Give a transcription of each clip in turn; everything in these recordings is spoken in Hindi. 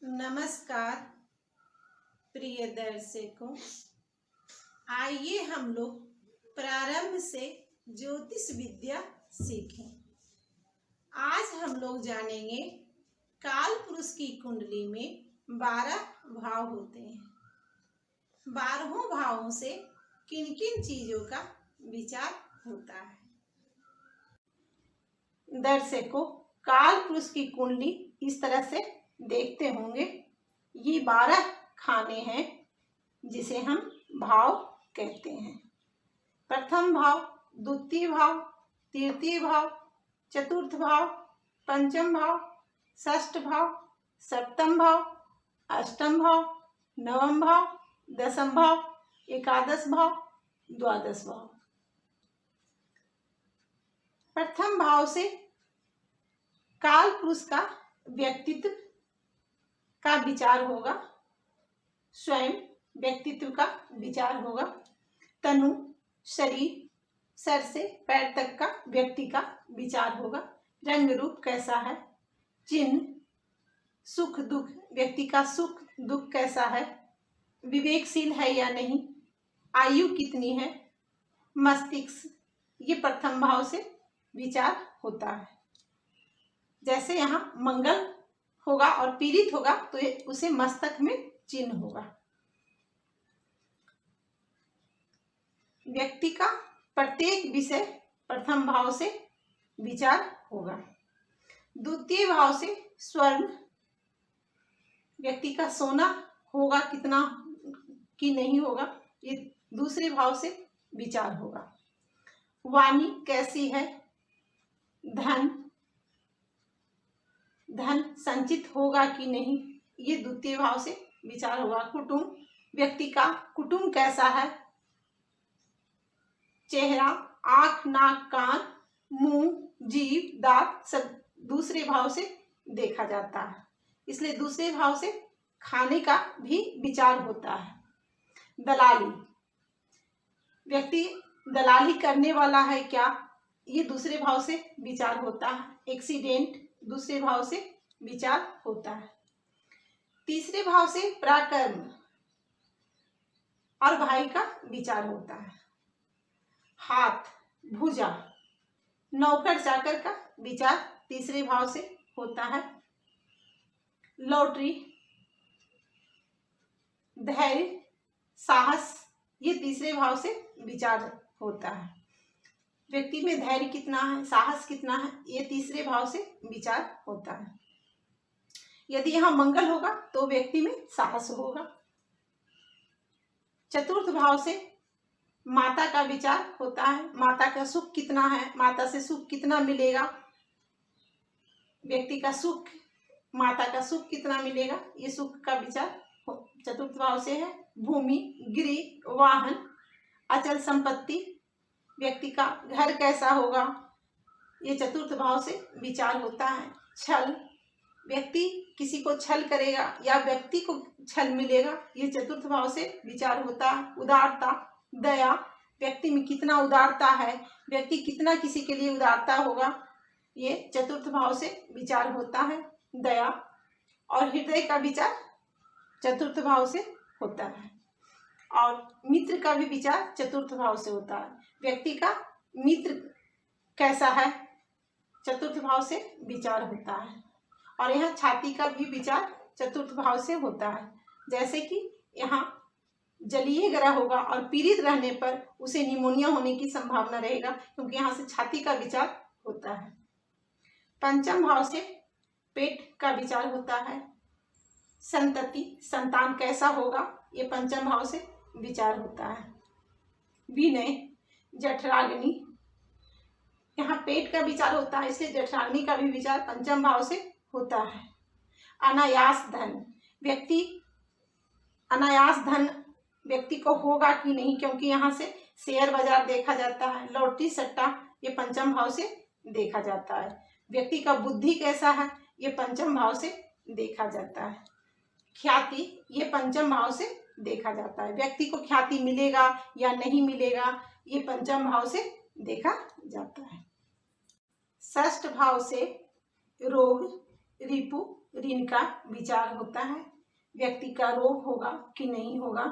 नमस्कार प्रिय दर्शकों, आइए हम लोग प्रारंभ से ज्योतिष विद्या सीखें। आज हम लोग जानेंगे काल पुरुष की कुंडली में 12 भाव होते हैं। 12 भावों से किन किन चीजों का विचार होता है। दर्शकों, काल पुरुष की कुंडली इस तरह से देखते होंगे। ये 12 खाने हैं जिसे हम भाव कहते हैं। प्रथम भाव, द्वितीय भाव, तृतीय भाव, चतुर्थ भाव, पंचम भाव, षष्ठ भाव, सप्तम भाव, अष्टम भाव, नवम भाव, दसम भाव, एकादश भाव, द्वादश भाव। प्रथम भाव से काल पुरुष का व्यक्तित्व का विचार होगा, स्वयं व्यक्तित्व का विचार होगा। तनु, शरीर, सर से पैर तक का व्यक्ति का विचार होगा। रंग रूप कैसा है, चिन्ह, सुख दुख, व्यक्ति का सुख दुख कैसा है, विवेकशील है या नहीं, आयु कितनी है, मस्तिष्क, ये प्रथम भाव से विचार होता है। जैसे यहाँ मंगल होगा और पीड़ित होगा तो उसे मस्तक में चिन्ह होगा। व्यक्ति का प्रत्येक विषय प्रथम भाव से विचार होगा। द्वितीय भाव से स्वर्ण, व्यक्ति का सोना होगा कितना कि नहीं होगा, ये दूसरे भाव से विचार होगा। वाणी कैसी है, धन संचित होगा कि नहीं, ये द्वितीय भाव से विचार होगा। कुटुंब, व्यक्ति का कुटुंब कैसा है, चेहरा, आंख, नाक, कान, मुंह, जीभ, दांत, सब दूसरे भाव से देखा जाता है। इसलिए दूसरे भाव से खाने का भी विचार होता है। दलाली, व्यक्ति दलाली करने वाला है क्या, ये दूसरे भाव से विचार होता है। एक्सीडेंट, दूसरे भाव से विचार होता है। तीसरे भाव से पराक्रम और भाई का विचार होता है। हाथ, भुजा, नौकर चाकर का विचार तीसरे भाव से होता है। लॉटरी, धैर्य, साहस, ये तीसरे भाव से विचार होता है। व्यक्ति में धैर्य कितना है, साहस कितना है, ये तीसरे भाव से विचार होता है। यदि यहाँ मंगल होगा तो व्यक्ति में साहस होगा। चतुर्थ भाव से माता का विचार होता है। माता का सुख कितना है, माता से सुख कितना मिलेगा, व्यक्ति का सुख, माता का सुख कितना मिलेगा, ये सुख का विचार चतुर्थ भाव से है। भूमि, गृह, वाहन, अचल संपत्ति, व्यक्ति का घर कैसा होगा, ये चतुर्थ भाव से विचार होता है। छल, व्यक्ति किसी को छल करेगा या व्यक्ति को छल मिलेगा, ये चतुर्थ भाव से विचार होता है। उदारता, दया, व्यक्ति में कितना उदारता है, व्यक्ति कितना किसी के लिए उदारता होगा, ये चतुर्थ भाव से विचार होता है। दया और हृदय का विचार चतुर्थ भाव से होता है। और मित्र का भी विचार चतुर्थ भाव से होता है। व्यक्ति का मित्र कैसा है, चतुर्थ भाव से विचार होता है। और यहाँ छाती का भी विचार चतुर्थ भाव से होता है। जैसे कि यहाँ जलीय ग्रह होगा और पीड़ित रहने पर उसे निमोनिया होने की संभावना रहेगा, क्योंकि यहाँ से छाती का विचार होता है। पंचम भाव से पेट का विचार होता है। संतति, संतान कैसा होगा, ये पंचम भाव से विचार होता है। विनय, जठराग्नि, यहाँ पेट का विचार होता है, इसलिए जठराग्नि का भी विचार पंचम भाव से होता है। अनायास धन, व्यक्ति अनायास धन व्यक्ति को होगा कि नहीं, क्योंकि यहाँ से शेयर बाजार देखा जाता है। लॉटरी सट्टा, ये पंचम भाव से देखा जाता है। व्यक्ति का बुद्धि कैसा है, ये पंचम भाव से देखा जाता है। ख्याति, ये पंचम भाव से देखा जाता है। व्यक्ति को ख्याति मिलेगा या नहीं मिलेगा, ये पंचम भाव से देखा जाता है। षष्ठ भाव से रोग, रिपु, ऋण का विचार होता है। व्यक्ति का रोग होगा कि नहीं होगा,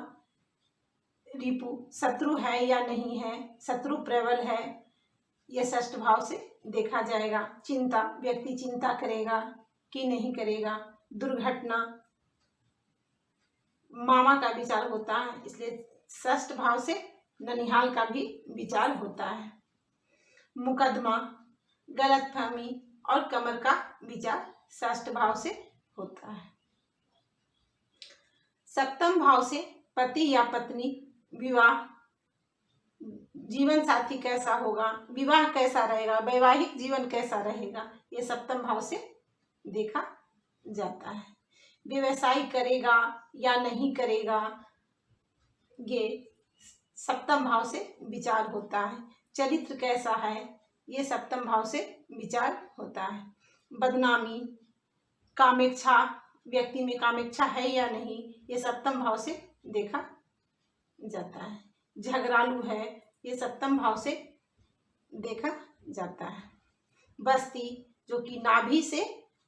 रिपु शत्रु है या नहीं है, शत्रु प्रबल है, ये षष्ठ भाव से देखा जाएगा। चिंता, व्यक्ति चिंता करेगा कि नहीं करेगा। दुर्घटना, मामा का विचार होता है, इसलिए षष्ठ भाव से ननिहाल का भी विचार होता है। मुकदमा, गलतफहमी और कमर का विचार षष्ठ भाव से होता है। सप्तम भाव से पति या पत्नी, विवाह, जीवन साथी कैसा होगा, विवाह कैसा रहेगा, वैवाहिक जीवन कैसा रहेगा, ये सप्तम भाव से देखा जाता है। व्यवसाय करेगा या नहीं करेगा, ये सप्तम भाव से विचार होता है। चरित्र कैसा है, ये सप्तम भाव से विचार होता है। बदनामी, कामेच्छा, व्यक्ति में कामेच्छा है या नहीं, ये सप्तम भाव से देखा जाता है। झगड़ालू है, ये सप्तम भाव से देखा जाता है। बस्ती, जो कि नाभि से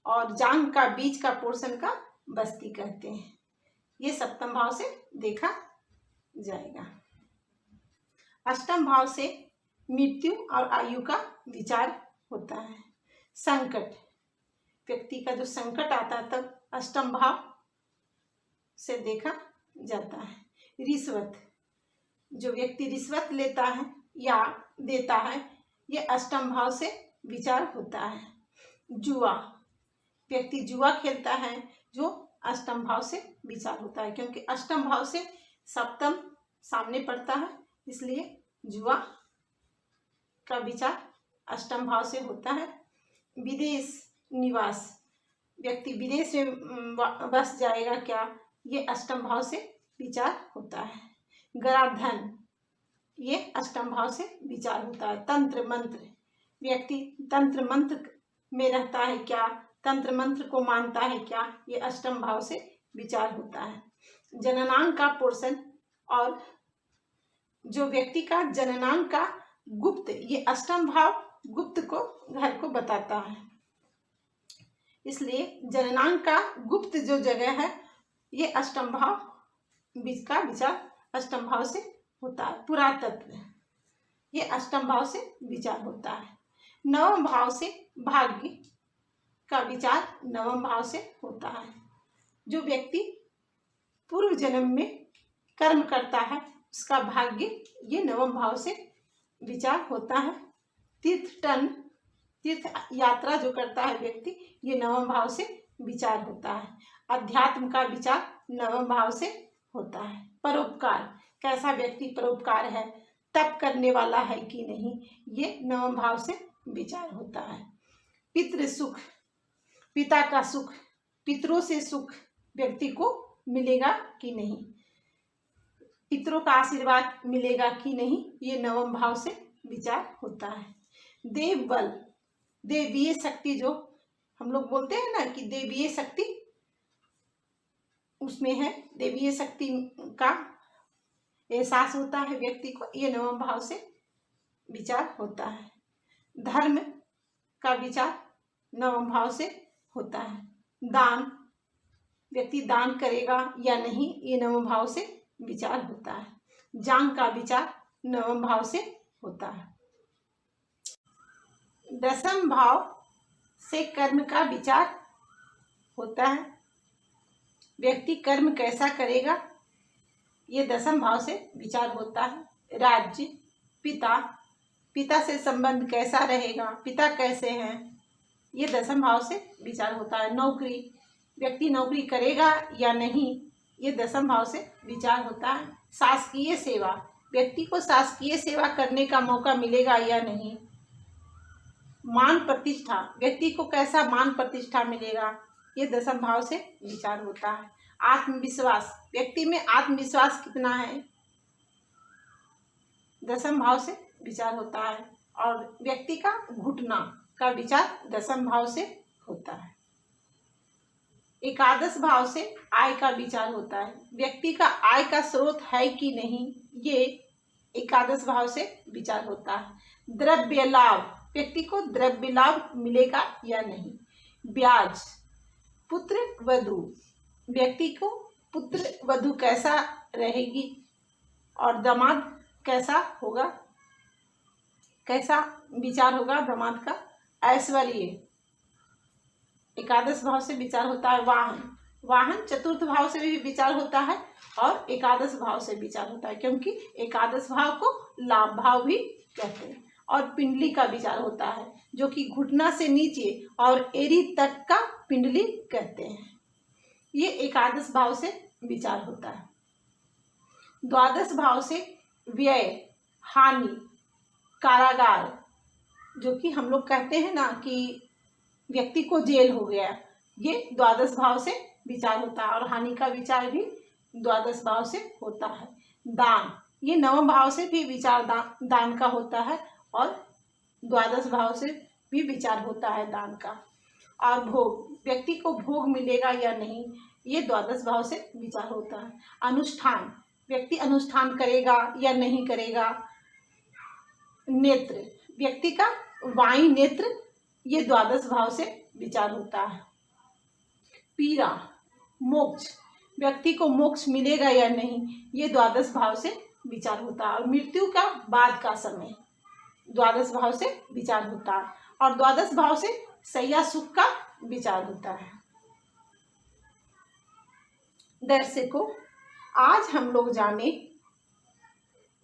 और जांघ का बीच का पोर्शन का बस्ती कहते हैं, ये सप्तम भाव से देखा जाएगा। अष्टम भाव से मृत्यु और आयु का विचार होता है। संकट, व्यक्ति का जो संकट आता है तब अष्टम भाव से देखा जाता है। रिश्वत, जो व्यक्ति रिश्वत लेता है या देता है, ये अष्टम भाव से विचार होता है। जुआ, व्यक्ति जुआ खेलता है, जो अष्टम भाव से विचार होता है, क्योंकि अष्टम भाव से सप्तम सामने पड़ता है, इसलिए जुआ का विचार अष्टम भाव से होता है। विदेश निवास, व्यक्ति विदेश में बस जाएगा क्या, ये अष्टम भाव से विचार होता है। गराधन, ये अष्टम भाव से विचार होता है। तंत्र मंत्र, व्यक्ति तंत्र मंत्र में रहता है क्या, तंत्र मंत्र को मानता है क्या, ये अष्टम भाव से विचार होता है। जननांग का पोर्शन और जो व्यक्ति का जननांग का गुप्त, ये अष्टम भाव गुप्त को घर को बताता है, इसलिए जननांग का गुप्त जो जगह है, ये अष्टम भाव का विचार अष्टम भाव से होता है। पुरातत्व, ये अष्टम भाव से विचार होता है। नवम भाव से भाग्य का विचार नवम भाव से होता है। जो व्यक्ति पूर्व जन्म में कर्म करता है, उसका भाग्य, ये नवम भाव से विचार होता है। तीर्थटन, तीर्थ यात्रा जो करता है व्यक्ति, ये नवम भाव से विचार होता है। अध्यात्म का विचार नवम भाव से होता है। परोपकार, कैसा व्यक्ति परोपकार है, तप करने वाला है कि नहीं, ये नवम भाव से विचार होता है। पितृ सुख, पिता का सुख, पितरों से सुख व्यक्ति को मिलेगा कि नहीं, पितरों का आशीर्वाद मिलेगा कि नहीं, ये नवम भाव से विचार होता है। देव बल, देवीय शक्ति, जो हम लोग बोलते हैं ना कि देवीय शक्ति, उसमें है देवीय शक्ति का एहसास होता है व्यक्ति को, ये नवम भाव से विचार होता है। धर्म का विचार नवम भाव से होता है। दान, व्यक्ति दान करेगा या नहीं, ये नवम भाव से विचार होता है। जांग का विचार नवम भाव से होता है। दसम भाव से कर्म का विचार होता है। व्यक्ति कर्म कैसा करेगा, ये दसम भाव से विचार होता है। राज्य, पिता, पिता से संबंध कैसा रहेगा, पिता कैसे हैं, ये दसम भाव से विचार होता है। नौकरी, व्यक्ति नौकरी करेगा या नहीं, ये दसम भाव से विचार होता है। शासकीय सेवा, व्यक्ति को शासकीय सेवा करने का मौका मिलेगा या नहीं। मान प्रतिष्ठा, व्यक्ति को कैसा मान प्रतिष्ठा मिलेगा, ये दसम भाव से विचार होता है। आत्मविश्वास, व्यक्ति में आत्मविश्वास कितना है, दसम भाव से विचार होता है। और व्यक्ति का घुटना का विचार दसम भाव से होता है। एकादश भाव से आय का विचार होता है। व्यक्ति का आय का स्रोत है कि नहीं, ये एकादश भाव से विचार होता है। द्रव्य लाभ, व्यक्ति को द्रव्य लाभ मिलेगा या नहीं। ब्याज, पुत्र वधू, व्यक्ति को पुत्र वधू कैसा रहेगी और दामाद कैसा होगा, कैसा विचार होगा दामाद का। ऐश्वर्य, एकादश भाव से विचार होता है। वाहन, वाहन चतुर्थ भाव से भी विचार होता है और एकादश भाव से विचार होता है, क्योंकि एकादश भाव को लाभ भाव भी कहते हैं। और पिंडली का विचार होता है, जो कि घुटना से नीचे और एड़ी तक का पिंडली कहते हैं। ये एकादश भाव से विचार होता है। द्वादश भाव से व्यय, हानि, कारागार, जो कि हम लोग कहते हैं ना कि व्यक्ति को जेल हो गया, ये द्वादश भाव से विचार होता है। और हानि का विचार भी द्वादश भाव से होता है। दान, ये नवम भाव से भी विचार दान का होता है और द्वादश भाव से भी विचार होता है दान का। और भोग, व्यक्ति को भोग मिलेगा या नहीं, ये द्वादश भाव से विचार होता है। अनुष्ठान, व्यक्ति अनुष्ठान करेगा या नहीं करेगा। नेत्र, व्यक्ति का वाई नेत्र, ये द्वादश भाव से विचार होता है। पीड़ा, मोक्ष, व्यक्ति को मोक्ष मिलेगा या नहीं, ये द्वादश भाव से विचार होता है। और मृत्यु का बाद का समय द्वादश भाव से विचार होता है। और द्वादश भाव से शैया सुख का विचार होता है। दर्शकों, आज हम लोग जाने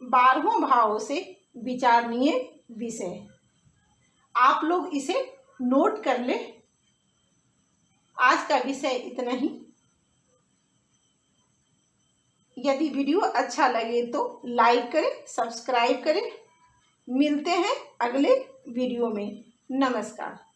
12 भावों से विचारणीय विषय। आप लोग इसे नोट कर ले। आज का विषय इतना ही। यदि वीडियो अच्छा लगे तो लाइक करें, सब्सक्राइब करें। मिलते हैं अगले वीडियो में। नमस्कार।